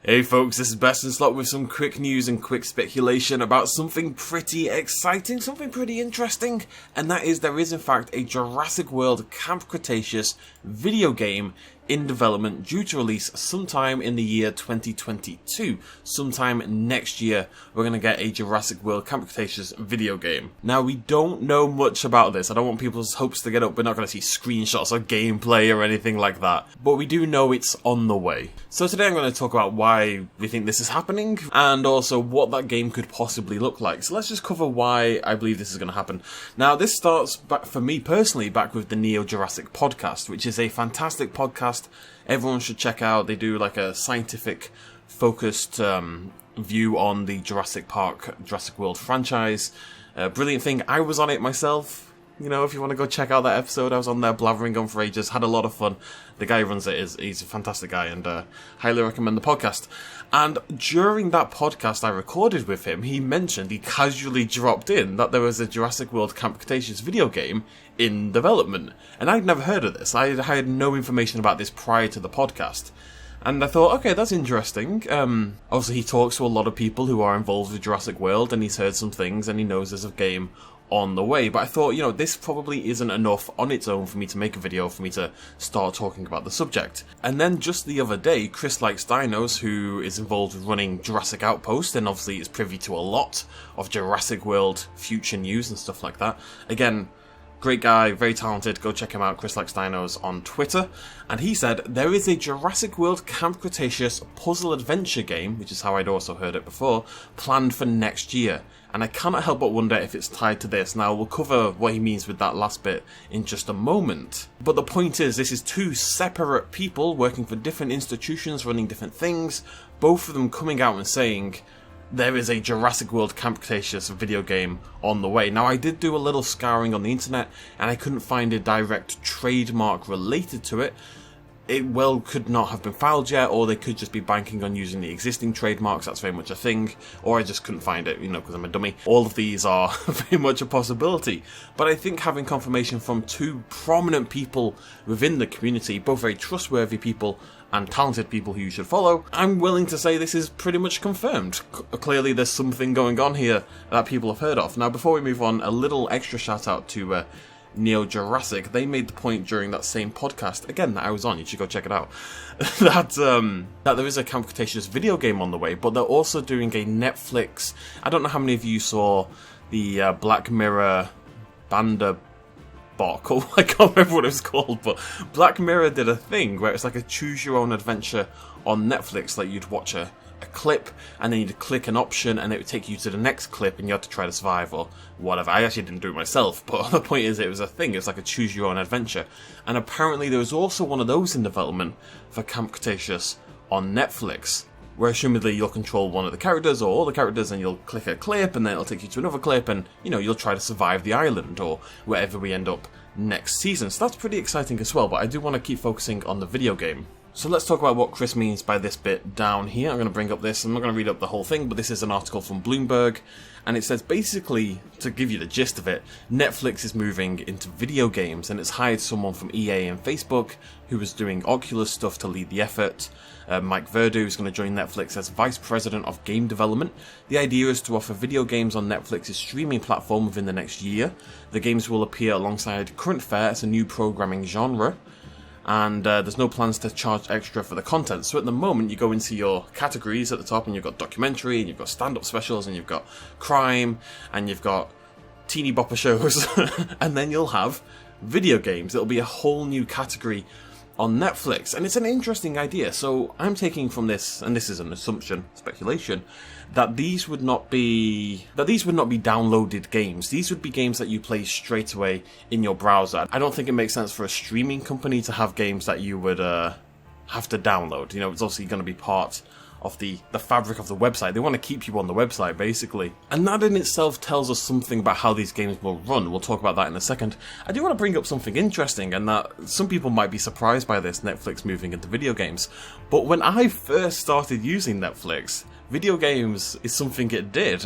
Hey folks, this is BestInSlot with some quick news and quick speculation about something pretty exciting, something pretty interesting, and that is there is in fact a Jurassic World Camp Cretaceous video game in development due to release sometime in the year 2022. Sometime next year we're going to get a Jurassic World Camp Cretaceous video game. Now we don't know much about this. I don't want people's hopes to get up. We're not going to see screenshots or gameplay or anything like that. But we do know it's on the way. So today I'm going to talk about why we think this is happening and also what that game could possibly look like. So let's just cover why I believe this is going to happen. Now this starts back for me personally back with the Neo Jurassic podcast, which is a fantastic podcast everyone should check out. They do like a scientific focused view on the Jurassic World franchise. Brilliant thing. I was on it myself. You know, if you want to go check out that episode, I was on there blathering on for ages, had a lot of fun. The guy who runs it he's a fantastic guy, and highly recommend the podcast. And during that podcast I recorded with him, he casually dropped in that there was a Jurassic World Camp Cretaceous video game in development. And I'd never heard of this. I had no information about this prior to the podcast. And I thought, okay, that's interesting. Obviously he talks to a lot of people who are involved with Jurassic World, and he's heard some things, and he knows there's a game on the way. But I thought, this probably isn't enough on its own for me to make a video, for me to start talking about the subject. And then just the other day, Chris Likes Dinos, who is involved with running Jurassic Outpost, and obviously is privy to a lot of Jurassic World future news and stuff like that. Again, great guy, very talented, go check him out, Chris Likes Dinos on Twitter. And he said, there is a Jurassic World Camp Cretaceous puzzle adventure game, which is how I'd also heard it before, planned for next year. And I cannot help but wonder if it's tied to this. Now, we'll cover what he means with that last bit in just a moment. But the point is, this is two separate people working for different institutions, running different things, both of them coming out and saying, there is a Jurassic World Camp Cretaceous video game on the way. Now, I did do a little scouring on the internet, and I couldn't find a direct trademark related to it. It well could not have been filed yet, or they could just be banking on using the existing trademarks. That's very much a thing. Or I just couldn't find it, because I'm a dummy. All of these are very much a possibility. But I think having confirmation from two prominent people within the community, both very trustworthy people and talented people who you should follow, I'm willing to say this is pretty much confirmed. Clearly there's something going on here that people have heard of. Now, before we move on, a little extra shout out to Neo Jurassic. They made the point during that same podcast, again, that I was on, you should go check it out, that there is a Camp Cretaceous video game on the way, but they're also doing a Netflix. I don't know how many of you saw the Black Mirror Banda Bok, or I can't remember what it was called, but Black Mirror did a thing where it's like a choose your own adventure on Netflix. Like you'd watch a clip and then you'd click an option and it would take you to the next clip and you had to try to survive or whatever. I actually didn't do it myself, but the point is it was a thing. It was like a choose your own adventure, and apparently there was also one of those in development for Camp Cretaceous on Netflix, where assumedly you'll control one of the characters or all the characters, and you'll click a clip and then it'll take you to another clip, and you'll try to survive the island or wherever we end up next season. So that's pretty exciting as well, but I do want to keep focusing on the video game. So let's talk about what Chris means by this bit down here. I'm going to bring up this. I'm not going to read up the whole thing, but this is an article from Bloomberg, and it says basically, to give you the gist of it, Netflix is moving into video games, and it's hired someone from EA and Facebook who was doing Oculus stuff to lead the effort. Mike Verdu is going to join Netflix as Vice President of Game Development. The idea is to offer video games on Netflix's streaming platform within the next year. The games will appear alongside current fare as a new programming genre, and there's no plans to charge extra for the content. So at the moment you go into your categories at the top and you've got documentary, and you've got stand-up specials, and you've got crime, and you've got teeny bopper shows, and then you'll have video games. It'll be a whole new category on Netflix, and it's an interesting idea. So I'm taking from this, and this is an assumption, speculation, that these would not be downloaded games. These would be games that you play straight away in your browser. I don't think it makes sense for a streaming company to have games that you would have to download. It's obviously going to be part of the fabric of the website. They want to keep you on the website, basically. And that in itself tells us something about how these games will run. We'll talk about that in a second. I do want to bring up something interesting, and that some people might be surprised by this, Netflix moving into video games. But when I first started using Netflix, video games is something it did.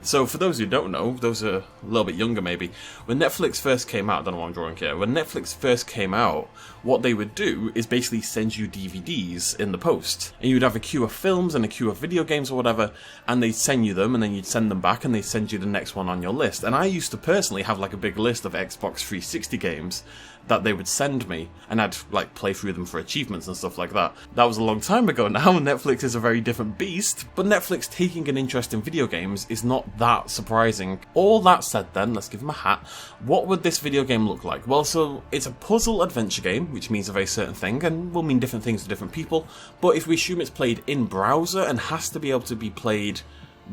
So for those who don't know, those are a little bit younger maybe, when Netflix first came out, I don't know what I'm drawing here, when Netflix first came out, what they would do is basically send you DVDs in the post. And you'd have a queue of films and a queue of video games or whatever, and they'd send you them, and then you'd send them back, and they'd send you the next one on your list. And I used to personally have like a big list of Xbox 360 games that they would send me, and I'd like play through them for achievements and stuff like that. That was a long time ago now, Netflix is a very different beast, but Netflix taking an interest in video games is not that surprising. All that said then, let's give them a hat. What would this video game look like? Well, so it's a puzzle adventure game, which means a very certain thing, and will mean different things to different people, but if we assume it's played in browser and has to be able to be played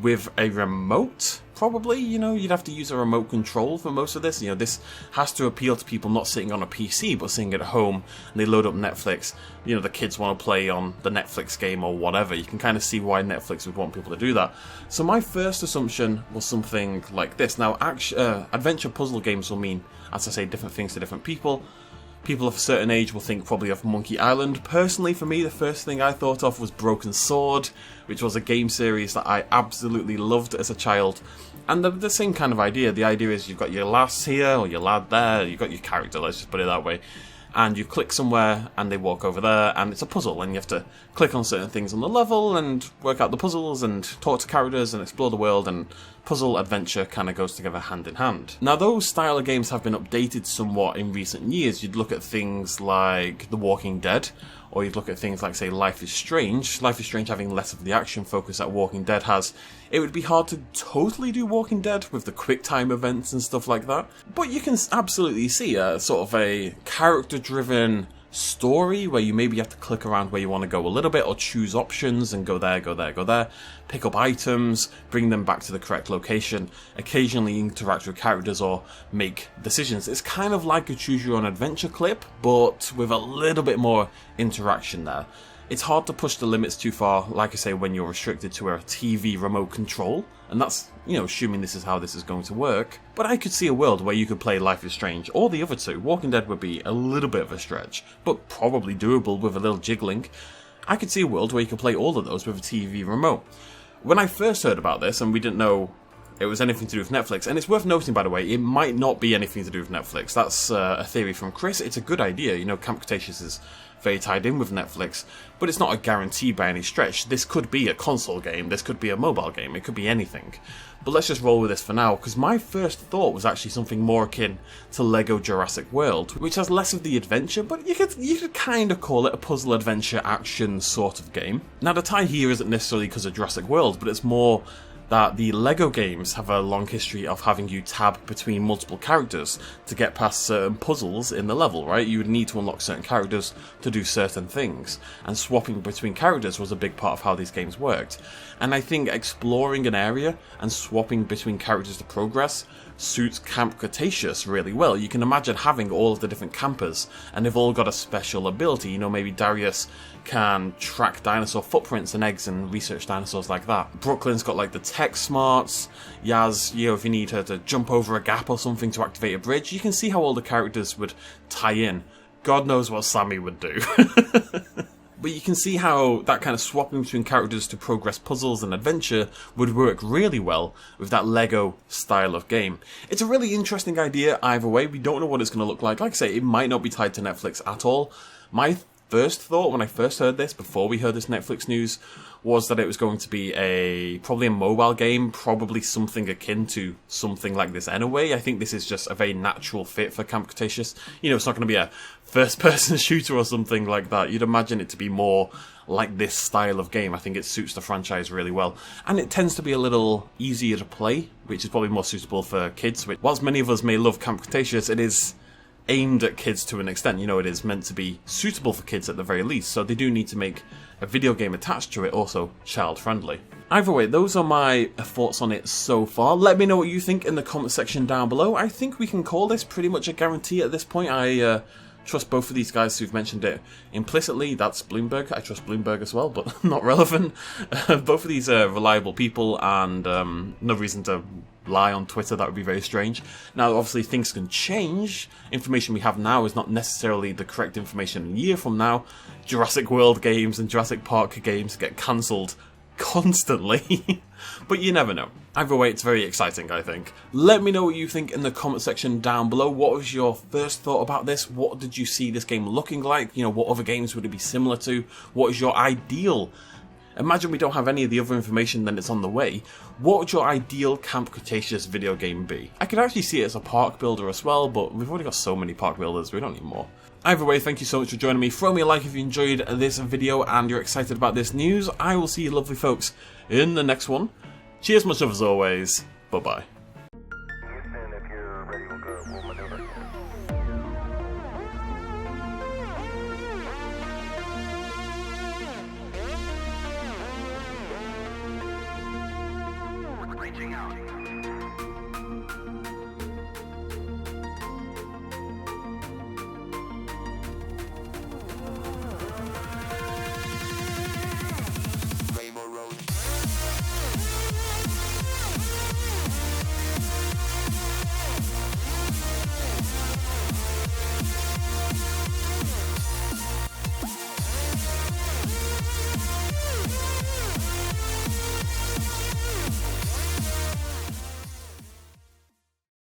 with a remote, probably, you'd have to use a remote control for most of this. This has to appeal to people not sitting on a PC, but sitting at home, and they load up Netflix. The kids want to play on the Netflix game or whatever. You can kind of see why Netflix would want people to do that. So my first assumption was something like this. Now, adventure puzzle games will mean, as I say, different things to different people. People of a certain age will think probably of Monkey Island. Personally, for me, the first thing I thought of was Broken Sword, which was a game series that I absolutely loved as a child. And the same kind of idea. The idea is you've got your lass here, or your lad there, you've got your character, let's just put it that way. And you click somewhere, and they walk over there, and it's a puzzle, and you have to click on certain things on the level, and work out the puzzles, and talk to characters, and explore the world, and puzzle adventure kind of goes together hand in hand. Now, those style of games have been updated somewhat in recent years. You'd look at things like The Walking Dead, or you'd look at things like, say, Life is Strange. Life is Strange having less of the action focus that Walking Dead has. It would be hard to totally do Walking Dead with the quick time events and stuff like that, but you can absolutely see a sort of a character-driven story where you maybe have to click around where you want to go a little bit, or choose options and go there, go there, go there, pick up items, bring them back to the correct location, occasionally interact with characters or make decisions. It's kind of like a choose your own adventure clip, but with a little bit more interaction there. It's hard to push the limits too far, like I say, when you're restricted to a TV remote control, and that's, assuming this is how this is going to work. But I could see a world where you could play Life is Strange, or the other two. Walking Dead would be a little bit of a stretch, but probably doable with a little jiggling. I could see a world where you could play all of those with a TV remote. When I first heard about this, and we didn't know it was anything to do with Netflix, and it's worth noting, by the way, it might not be anything to do with Netflix. That's a theory from Chris. It's a good idea. Camp Cretaceous is very tied in with Netflix, but it's not a guarantee by any stretch. This could be a console game, this could be a mobile game, it could be anything. But let's just roll with this for now, because my first thought was actually something more akin to Lego Jurassic World, which has less of the adventure, but you could kind of call it a puzzle adventure action sort of game. Now, the tie here isn't necessarily because of Jurassic World, but it's more that the LEGO games have a long history of having you tab between multiple characters to get past certain puzzles in the level, right? You would need to unlock certain characters to do certain things, and swapping between characters was a big part of how these games worked. And I think exploring an area and swapping between characters to progress suits Camp Cretaceous really well. You can imagine having all of the different campers, and they've all got a special ability. Maybe Darius can track dinosaur footprints and eggs and research dinosaurs like that. Brooklyn's got like the tech smarts. Yaz, if you need her to jump over a gap or something to activate a bridge, you can see how all the characters would tie in. God knows what Sammy would do. But you can see how that kind of swapping between characters to progress puzzles and adventure would work really well with that LEGO style of game. It's a really interesting idea either way. We don't know what it's going to look like. Like I say, it might not be tied to Netflix at all. My first thought when I first heard this, before we heard this Netflix news, was that it was going to be probably a mobile game, probably something akin to something like this anyway. I think this is just a very natural fit for Camp Cretaceous. It's not going to be a first-person shooter or something like that. You'd imagine it to be more like this style of game. I think it suits the franchise really well. And it tends to be a little easier to play, which is probably more suitable for kids. Whilst many of us may love Camp Cretaceous, it is aimed at kids to an extent. It is meant to be suitable for kids at the very least, so they do need to make a video game attached to it also child-friendly. Either way, those are my thoughts on it so far. Let me know what you think in the comment section down below. I think we can call this pretty much a guarantee at this point. I trust both of these guys who've mentioned it implicitly. That's Bloomberg. I trust Bloomberg as well, but not relevant. Both of these are reliable people, and no reason to lie on Twitter. That would be very strange. Now, obviously, things can change. Information we have now is not necessarily the correct information a year from now. Jurassic World games and Jurassic Park games get cancelled constantly. But you never know. Either way, it's very exciting, I think. Let me know what you think in the comment section down below. What was your first thought about this? What did you see this game looking like? You know, what other games would it be similar to? What is your ideal? Imagine we don't have any of the other information, then it's on the way. What would your ideal Camp Cretaceous video game be? I could actually see it as a park builder as well, but we've already got so many park builders, we don't need more. Either way, thank you so much for joining me. Throw me a like if you enjoyed this video and you're excited about this news. I will see you lovely folks in the next one. Cheers much love as always. Bye-bye. Reaching out.